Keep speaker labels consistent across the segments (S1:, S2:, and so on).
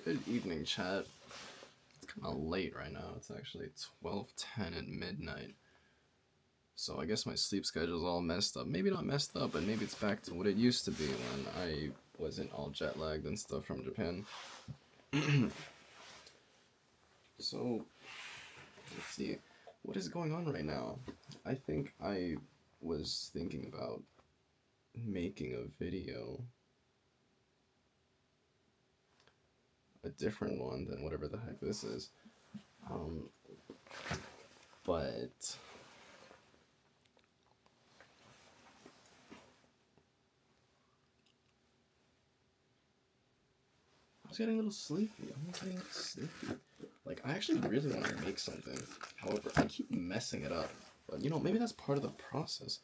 S1: Good evening, chat. It's kind of late right now. It's actually 12:10 at midnight. So I guess my sleep schedule's all messed up. Maybe not messed up, but maybe it's back to what it used to be when I wasn't all jet lagged and stuff from Japan. So, let's see. What is going on right now? I think I was thinking about making a video, a different one than whatever the heck this is. Um, but I was getting a little sleepy. I'm getting a little sleepy. Like, I actually really want to make something. However, I keep messing it up. But, maybe that's part of the process.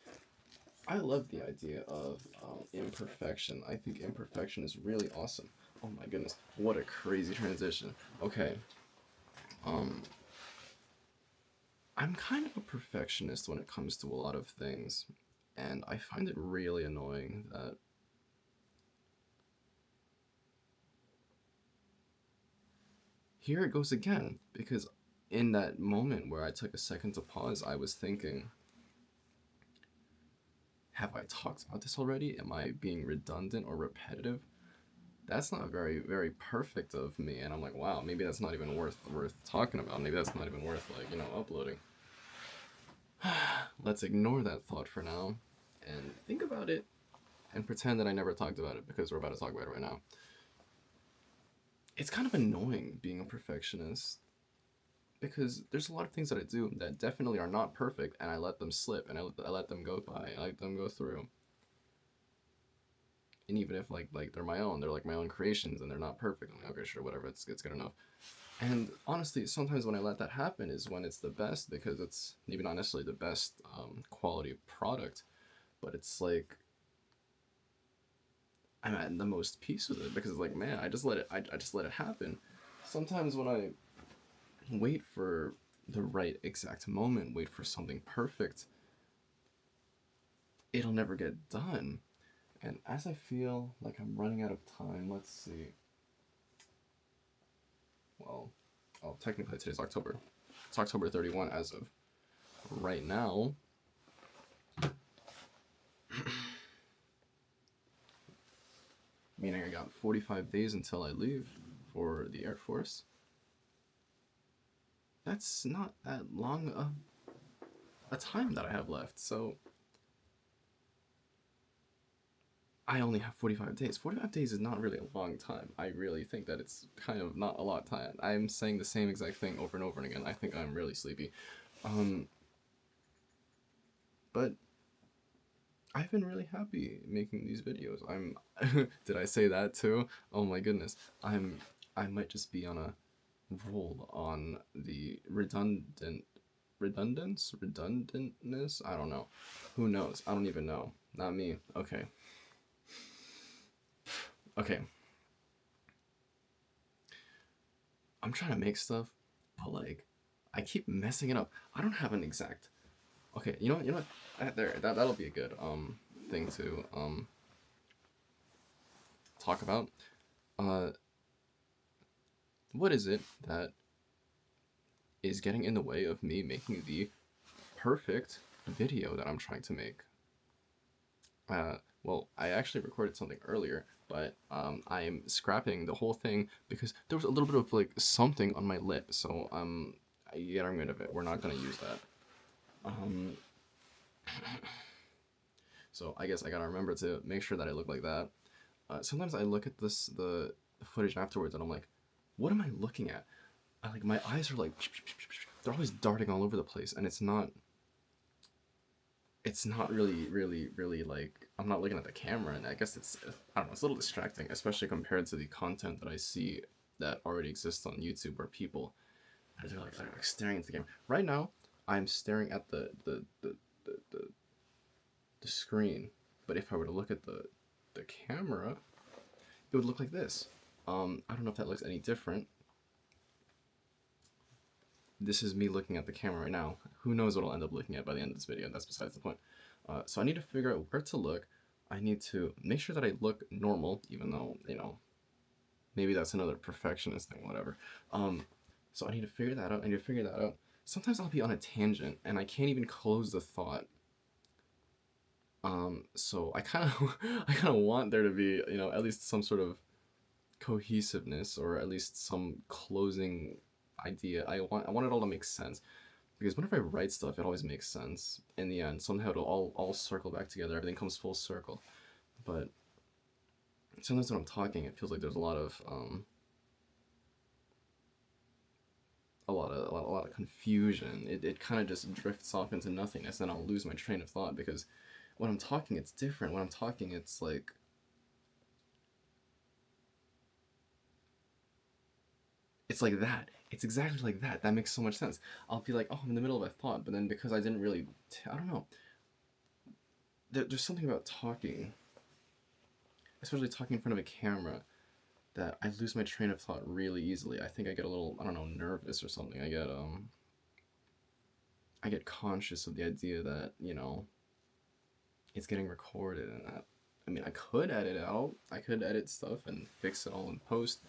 S1: I love the idea of imperfection. I think imperfection is really awesome. Oh my goodness, what a crazy transition. Okay. I'm kind of a perfectionist when it comes to a lot of things. And I find it really annoying that here it goes again, because in that moment where I took a second to pause, I was thinking, have I talked about this already? Am I being redundant or repetitive? That's not very, very perfect of me. And I'm like, wow, maybe that's not even worth talking about. Maybe that's not even worth, uploading. Let's ignore that thought for now and think about it and pretend that I never talked about it, because we're about to talk about it right now. It's kind of annoying being a perfectionist, because there's a lot of things that I do that definitely are not perfect, and I let them slip, and I let them go by, I let them go through. And even if like they're my own, they're like my own creations, and they're not perfect, I'm like, okay, sure, whatever, it's good enough. And honestly, sometimes when I let that happen is when it's the best, because it's maybe not necessarily the best quality product, but it's like I'm at the most peace with it, because it's like, man, I just let it happen. Sometimes when I wait for the right exact moment, wait for something perfect, it'll never get done. And as I feel like I'm running out of time, let's see. Well, technically today's October. It's October 31 as of right now. Meaning I got 45 days until I leave for the Air Force. That's not that long of a time that I have left, so I only have 45 days. 45 days is not really a long time. I really think that it's kind of not a lot of time. I'm saying the same exact thing over and over and again. I think I'm really sleepy. But I've been really happy making these videos. Did I say that too? Oh my goodness. I might just be on a roll on the redundantness? I don't know. Who knows? I don't even know. Not me. Okay. Okay. I'm trying to make stuff, but like, I keep messing it up. I don't have an exact. Okay, you know what? That'll be a good thing to talk about. What is it that is getting in the way of me making the perfect video that I'm trying to make? Well, I actually recorded something earlier, but I'm scrapping the whole thing because there was a little bit of like something on my lip, so I'm getting rid of it. We're not gonna use that. So I guess I gotta remember to make sure that I look like that. Sometimes I look at the footage afterwards and I'm like, what am I looking at? My eyes are like, they're always darting all over the place, and it's not really like, I'm not looking at the camera, and I guess I don't know, it's a little distracting, especially compared to the content that I see that already exists on YouTube, where people they're like staring at the camera. Right now, I'm staring at the screen, but if I were to look at the camera, it would look like this. I don't know if that looks any different. This is me looking at the camera right now. Who knows what I'll end up looking at by the end of this video? That's besides the point. So I need to figure out where to look. I need to make sure that I look normal, even though, Maybe that's another perfectionist thing, whatever. So I need to figure that out. I need to figure that out. Sometimes I'll be on a tangent and I can't even close the thought. So I kind of I kind of want there to be, you know, at least some sort of cohesiveness or at least some closing idea. I want it all to make sense because whenever I write stuff, it always makes sense in the end. Somehow it'll all circle back together. Everything comes full circle. But sometimes when I'm talking, it feels like there's a lot of confusion. It kind of just drifts off into nothingness, and I'll lose my train of thought because when I'm talking, it's different. When I'm talking, it's like that. It's exactly like that. That makes so much sense. I'll be like, oh, I'm in the middle of a thought, but then because I didn't really, I don't know. There's something about talking, especially talking in front of a camera, that I lose my train of thought really easily. I think I get a little, I don't know, nervous or something. I get conscious of the idea that, it's getting recorded and that, I mean, I could edit it out. I could edit stuff and fix it all in post.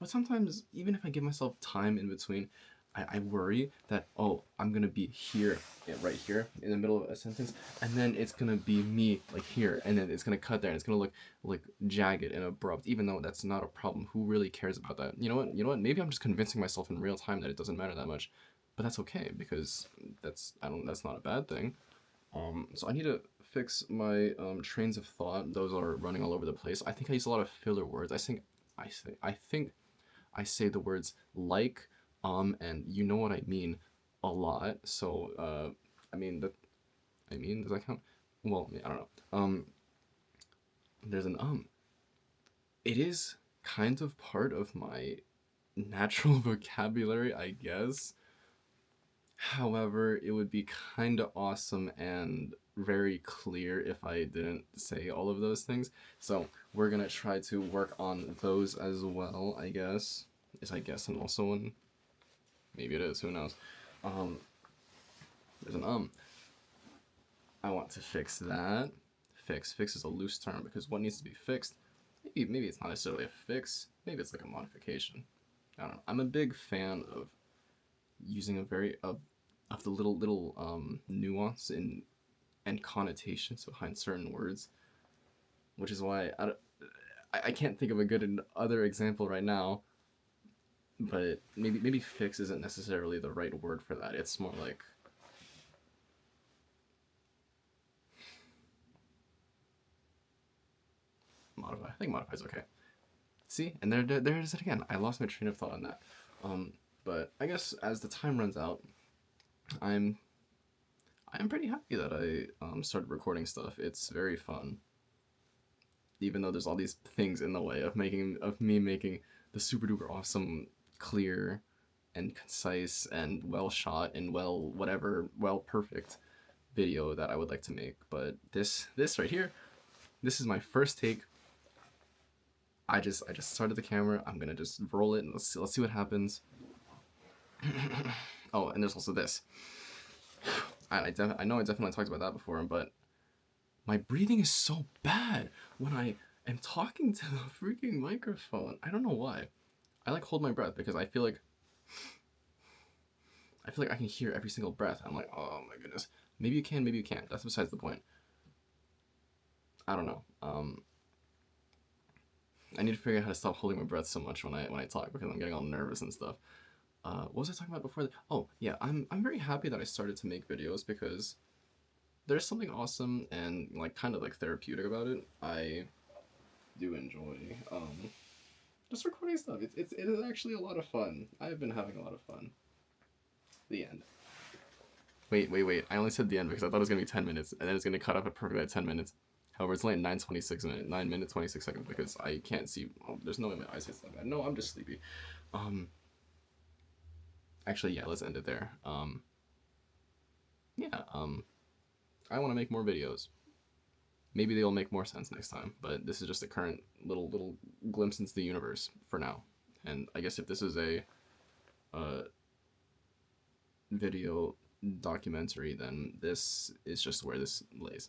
S1: But sometimes, even if I give myself time in between, I worry that, oh, I'm gonna be here, yeah, right here, in the middle of a sentence, and then it's gonna be me, like here, and then it's gonna cut there, and it's gonna look like jagged and abrupt, even though that's not a problem. Who really cares about that? You know what? You know what? Maybe I'm just convincing myself in real time that it doesn't matter that much, but that's okay because that's not a bad thing. So I need to fix my trains of thought. Those are running all over the place. I think I use a lot of filler words. I think I say the words like, and you know what I mean a lot. So, I mean, does that count? Well, I don't know. There's an. It is kind of part of my natural vocabulary, I guess. However, it would be kind of awesome and very clear if I didn't say all of those things. So we're gonna try to work on those as well, I guess. Is I guess and also one? Maybe it is, who knows? Um, there's an I want to fix that. Fix is a loose term because what needs to be fixed, maybe it's not necessarily a fix, maybe it's like a modification. I don't know. I'm a big fan of using of the little nuance and connotations behind certain words, which is why I can't think of a good other example right now. But maybe fix isn't necessarily the right word for that. It's more like modify. I think modify is okay. See, and there it is again. I lost my train of thought on that. But I guess as the time runs out, I'm pretty happy that I started recording stuff. It's very fun, even though there's all these things in the way of me making the super duper awesome, clear, and concise and well shot and well perfect video that I would like to make. But this right here, this is my first take. I just started the camera. I'm gonna just roll it and let's see what happens. Oh, and there's also this. I know I definitely talked about that before, but my breathing is so bad when I am talking to the freaking microphone. I don't know why. I like hold my breath because I feel like I can hear every single breath. I'm like, oh my goodness. Maybe you can, maybe you can't. That's besides the point. I don't know. I need to figure out how to stop holding my breath so much when I talk because I'm getting all nervous and stuff. What was I talking about before? Oh yeah, I'm very happy that I started to make videos because there's something awesome and like kind of like therapeutic about it. I do enjoy just recording stuff. It is actually a lot of fun. I've been having a lot of fun. The end. Wait. I only said the end because I thought it was gonna be 10 minutes and then it's gonna cut off at perfectly at 10 minutes. However, it's only 9 minutes 26 seconds because I can't see. Oh, there's no way my eyes hit that bad. No, I'm just sleepy. Actually, yeah, let's end it there. Yeah. I want to make more videos. Maybe they'll make more sense next time, but this is just a current little glimpse into the universe for now. And I guess if this is a video documentary, then this is just where this lays.